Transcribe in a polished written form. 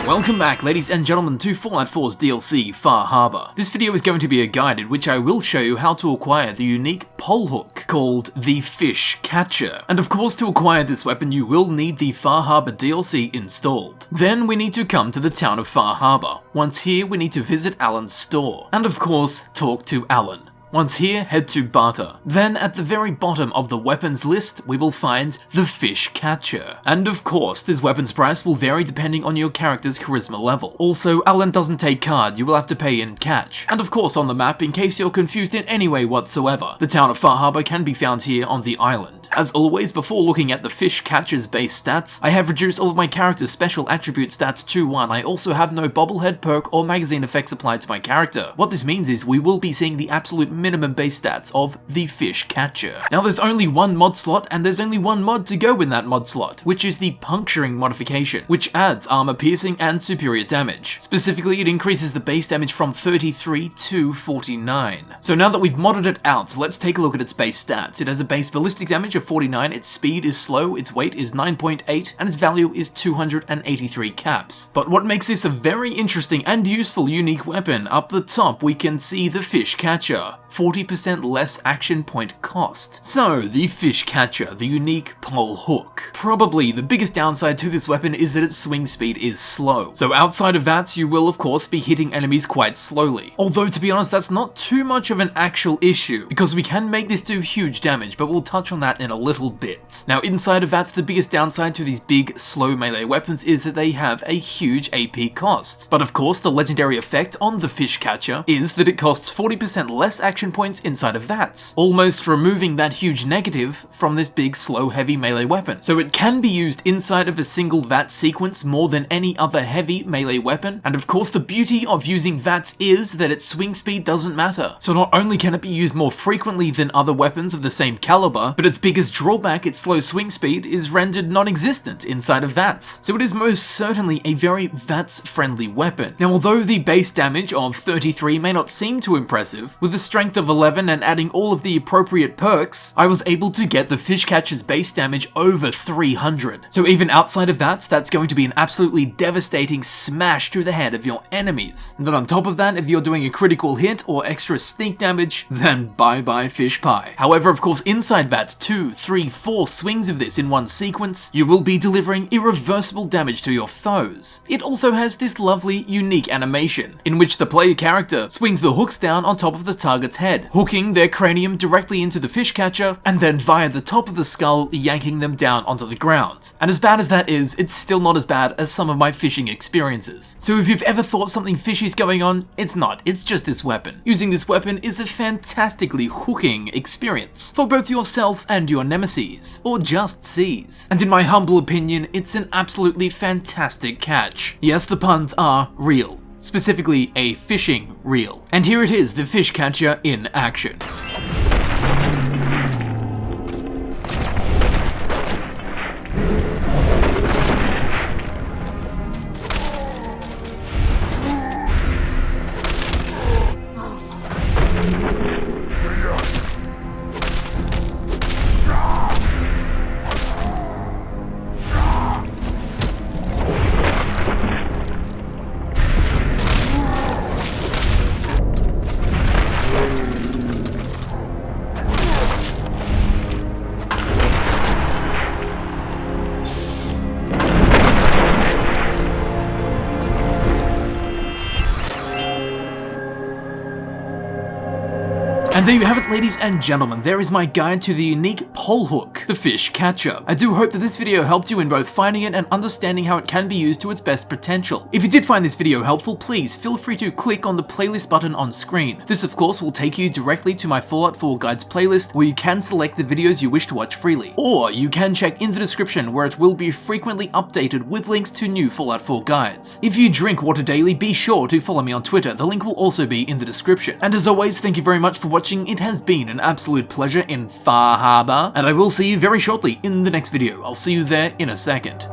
Welcome back, ladies and gentlemen, to Fallout 4's DLC, Far Harbor. This video is going to be a guide in which I will show you how to acquire the unique pole hook called the Fish Catcher. And of course, to acquire this weapon, you will need the Far Harbor DLC installed. Then we need to come to the town of Far Harbor. Once here, we need to visit Alan's store. And of course, talk to Alan. Once here, head to Barter. Then at the very bottom of the weapons list, we will find the Fish Catcher. And of course, this weapon's price will vary depending on your character's charisma level. Also, Alan doesn't take card, you will have to pay in cash. And of course on the map, in case you're confused in any way whatsoever, the town of Far Harbor can be found here on the island. As always, before looking at the Fish Catcher's base stats, I have reduced all of my character's special attribute stats to 1. I also have no bobblehead perk or magazine effects applied to my character. What this means is we will be seeing the absolute minimum base stats of the Fish Catcher. Now there's only one mod slot, and there's only one mod to go in that mod slot, which is the Puncturing modification, which adds armor piercing and superior damage. Specifically, it increases the base damage from 33 to 49. So now that we've modded it out, let's take a look at its base stats. It has a base ballistic damage of 49, its speed is slow, its weight is 9.8, and its value is 283 caps. But what makes this a very interesting and useful unique weapon, up the top we can see the Fish Catcher. 40% less action point cost. So, the Fish Catcher, the unique pole hook. Probably the biggest downside to this weapon is that its swing speed is slow. So outside of that, you will of course be hitting enemies quite slowly. Although to be honest, that's not too much of an actual issue, because we can make this do huge damage, but we'll touch on that in a little bit. Now inside of that, the biggest downside to these big, slow melee weapons is that they have a huge AP cost. But of course, the legendary effect on the Fish Catcher is that it costs 40% less action points inside of VATS, almost removing that huge negative from this big, slow, heavy melee weapon. So it can be used inside of a single VAT sequence more than any other heavy melee weapon, and of course the beauty of using VATS is that its swing speed doesn't matter. So not only can it be used more frequently than other weapons of the same caliber, but its biggest drawback, its slow swing speed, is rendered non-existent inside of VATS. So it is most certainly a very VATS-friendly weapon. Now although the base damage of 33 may not seem too impressive, with a strength of 11 and adding all of the appropriate perks, I was able to get the Fish Catcher's base damage over 300. So even outside of that, that's going to be an absolutely devastating smash to the head of your enemies. And then on top of that, if you're doing a critical hit or extra sneak damage, then bye bye fish pie. However, of course, inside that 2, 3, 4 swings of this in one sequence, you will be delivering irreversible damage to your foes. It also has this lovely, unique animation, in which the player character swings the hooks down on top of the target's head, hooking their cranium directly into the Fish Catcher, and then via the top of the skull, yanking them down onto the ground. And as bad as that is, it's still not as bad as some of my fishing experiences. So if you've ever thought something fishy's going on, it's not, it's just this weapon. Using this weapon is a fantastically hooking experience for both yourself and your nemesis, or just C's. And in my humble opinion, it's an absolutely fantastic catch. Yes, the puns are real. Specifically a fishing reel. And here it is, the Fish Catcher in action. And there you have it, ladies and gentlemen, there is my guide to the unique pole hook, the Fish Catcher. I do hope that this video helped you in both finding it and understanding how it can be used to its best potential. If you did find this video helpful, please feel free to click on the playlist button on screen. This of course will take you directly to my Fallout 4 Guides playlist, where you can select the videos you wish to watch freely. Or you can check in the description, where it will be frequently updated with links to new Fallout 4 guides. If you drink water daily, be sure to follow me on Twitter, the link will also be in the description. And as always, thank you very much for watching. It has been an absolute pleasure in Far Harbor, and I will see you very shortly in the next video. I'll see you there in a second.